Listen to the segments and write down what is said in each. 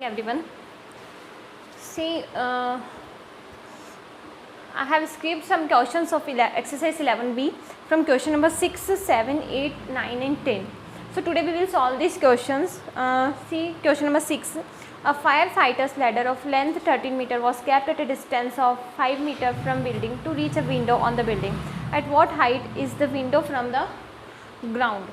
Everyone, see, I have skipped some questions of exercise 11b from question number 6, 7, 8, 9 and 10. So today we will solve these questions. See, question number 6. A firefighter's ladder of length 13 meter was kept at a distance of 5 meter from building to reach a window on the building. At what height is the window from the ground?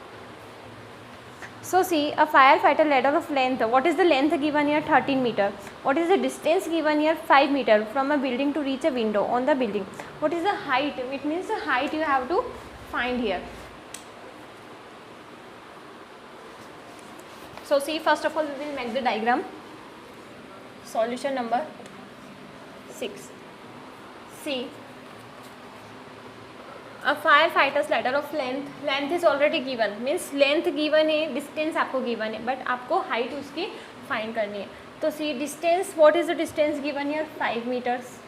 So see, a firefighter ladder of length, what is the length given here? 13 meter. What is the distance given here? 5 meter from a building to reach a window on the building. What is the height? It means the height you have to find here. So see, first of all we will make the diagram. Solution number 6. See, a firefighter's ladder of length is already given, means length given है, distance आपको given है, but आपको height उसकी find करनी है. तो see distance, what is the distance given here? 5 meters.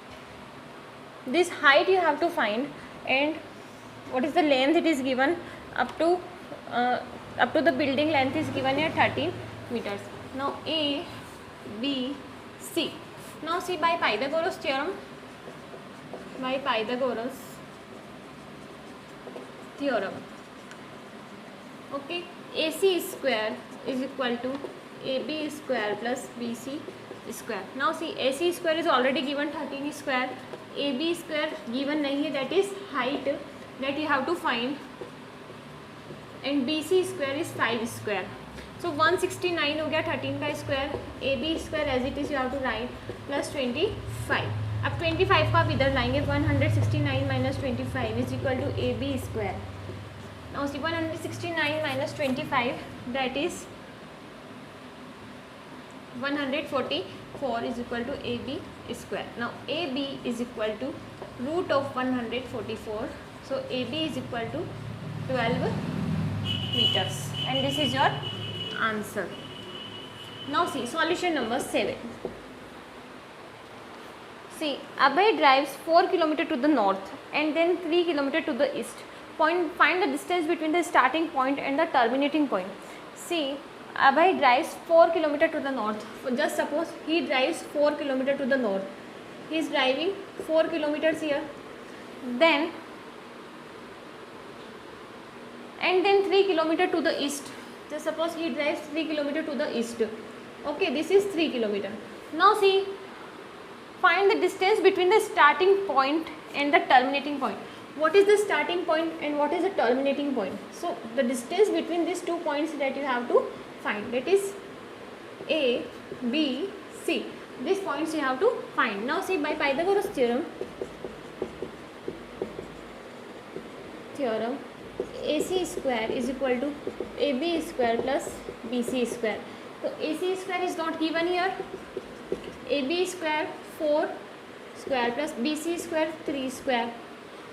This height you have to find, and what is the length it is given? Up to the building length is given here 13 meters. Now A, B, C. Now see, by Pythagoras theorem, okay, AC square is equal to AB square plus BC square. Now see, AC square is already given 13 square, AB square given nahi hai, that is height that you have to find, and BC square is 5 square. So 169 हो गया 13 का square, AB square as it is you have to write plus 25. अब 25 को आप इधर लाएंगे, 169 minus 25 is equal to AB square. Now see 169 minus 25 that is 144 is equal to AB square. Now AB is equal to root of 144, so AB is equal to 12 meters, and this is your answer. Now see, solution number 7. See, Abhay drives 4 km to the north and then 3 km to the east. Find the distance between the starting point and the terminating point. See, Abhay drives 4 km to the north. Just suppose he drives 4 km to the north. He is driving 4 kilometers here. Then 3 km to the east. Just suppose he drives 3 km to the east. Okay, this is 3 km. Now see, find the distance between the starting point and the terminating point. What is the starting point and what is the terminating point? So the distance between these 2 points that you have to find, that is A, B, C. These points you have to find. Now see, by Pythagoras theorem, AC square is equal to AB square plus BC square. So AC square is not given here. AB square 4 square plus BC square 3 square.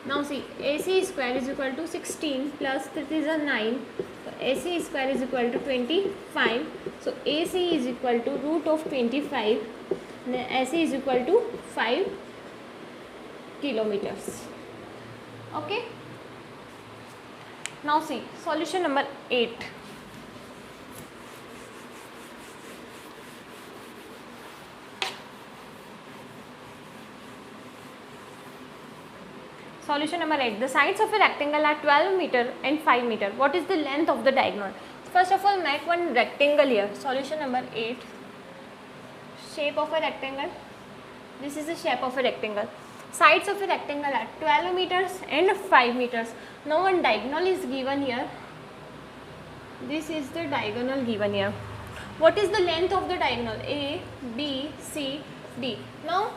Now see, AC square is equal to 16 plus 3 is a 9. So AC square is equal to 25. So AC is equal to root of 25. AC is equal to 5 kilometers. Okay. Now see, solution number 8. Solution number 8. The sides of a rectangle are 12 meter and 5 meter. What is the length of the diagonal? First of all, make one rectangle here. Solution number 8. Shape of a rectangle. This is the shape of a rectangle. Sides of a rectangle are 12 meters and 5 meters. Now one diagonal is given here. This is the diagonal given here. What is the length of the diagonal? A, B, C, D. Now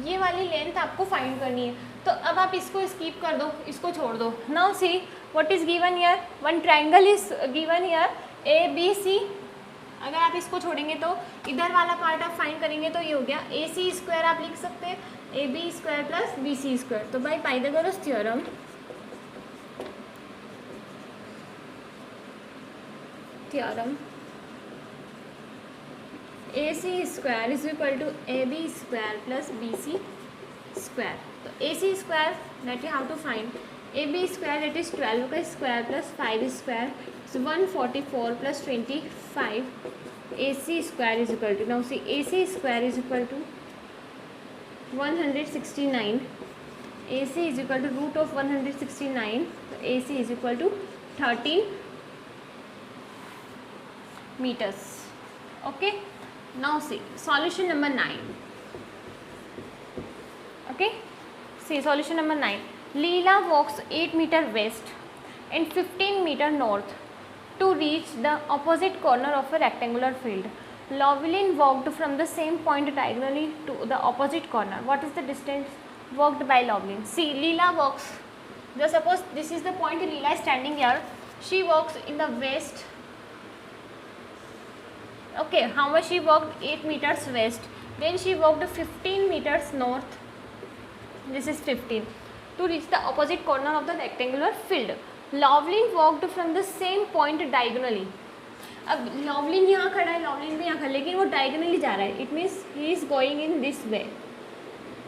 ये वाली length आपको find करनी है, तो अब आप इसको skip कर दो, इसको छोड़ दो. Now see, what is given here? One triangle is given here, A B C. अगर आप इसको छोड़ेंगे तो इधर वाला पार्ट आप फाइंड करेंगे तो ये हो गया ए सी स्क्वायर. आप लिख सकते हैं A B square plus B C square. तो by Pythagoras theorem AC square is equal to AB square plus BC square. तो AC square that you have to find, AB square that is 12 का square plus 5 square, so 144 plus 25 AC square is equal to, now see AC square is equal to 169. AC is equal to root of 169. So AC is equal to 13 meters. Okay. Now see solution number 9. Okay. See solution number 9. Leela walks 8 meter west and 15 meter north to reach the opposite corner of a rectangular field. Lovelin walked from the same point diagonally to the opposite corner. What is the distance walked by Lovelin? See, Leela walks. Just suppose this is the point Leela is standing here. She walks in the west. Okay, how much she walked? 8 meters west. Then she walked 15 meters north. This is 15. To reach the opposite corner of the rectangular field. Lovelin walked from the same point diagonally. अब लॉवलिन यहाँ खड़ा है, लॉवलिन भी यहाँ खड़ा है, लेकिन वो डायगोनली जा रहा है. It means he is going in this way.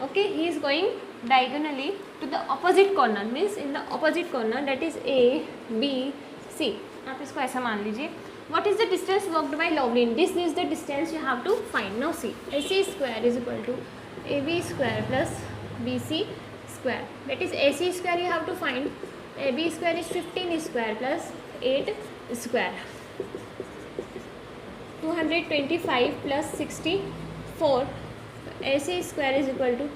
Okay, he is going diagonally to the opposite corner. Means in the opposite corner, that is A B C. आप इसको ऐसा मान लीजिए. What is the distance worked by Lovelin? This is the distance you have to find. Now see AC square is equal to AB square plus BC square. That is AC square you have to find. AB square is 15 square plus 8 square. 225 plus 64. AC square is equal to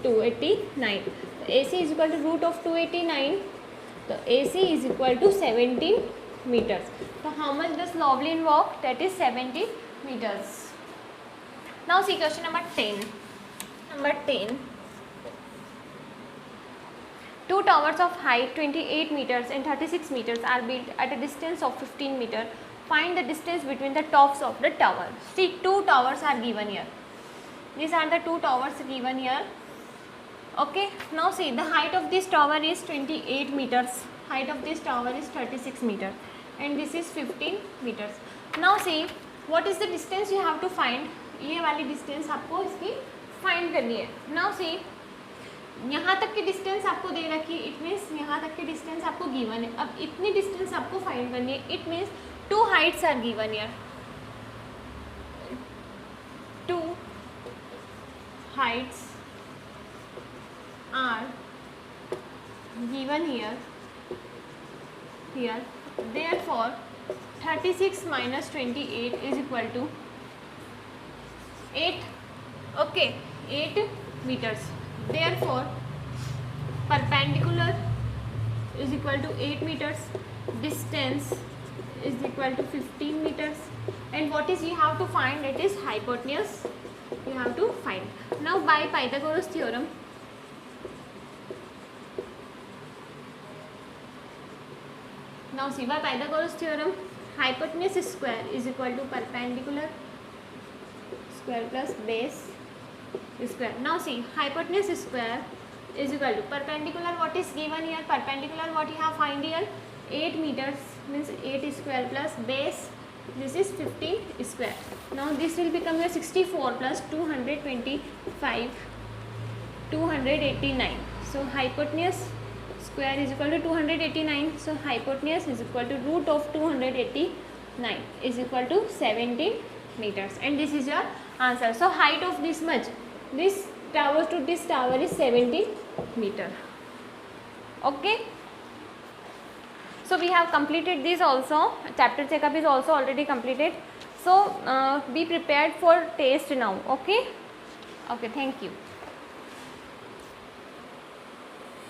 289. AC is equal to root of 289. So AC is equal to 17 meters. So how much does Lovelin walk? That is 17 meters. Now see question number 10. Number 10. Two towers of height 28 meters and 36 meters are built at a distance of 15 meters. Find the distance between the tops of the tower. See, two towers are given here. These are the two towers given here. Okay. Now see, the height of this tower is 28 meters. Height of this tower is 36 meters. And this is 15 meters. Now see, what is the distance you have to find? ये वाली distance आपको इसकी find करनी है. Now see, यहाँ तक की distance आपको दे रखी है. इट मीन्स यहाँ तक की डिस्टेंस आपको गिवन है. अब इतनी डिस्टेंस आपको फाइंड करनी है. It means two heights are given here. Two heights are given here. Therefore 36 minus 28 is equal to 8. Okay, 8 meters. Therefore perpendicular is equal to 8 meters, distance is equal to 15 meters, and what is you have to find? It is hypotenuse you have to find. Now by Pythagoras theorem, now see, by Pythagoras theorem, hypotenuse square is equal to perpendicular square plus base square. Now see, hypotenuse square is equal to perpendicular. What is given here? Perpendicular, what you have find here? 8 meters, means 8 square plus base, this is 15 square. Now this will become your 64 plus 225, 289. So hypotenuse square is equal to 289. So hypotenuse is equal to root of 289 is equal to 17 meters, and this is your answer. So height of this much, this tower to this tower is 70 meter. Okay. So we have completed this also. Chapter checkup is also already completed. So be prepared for test now. Okay. Okay. Thank you.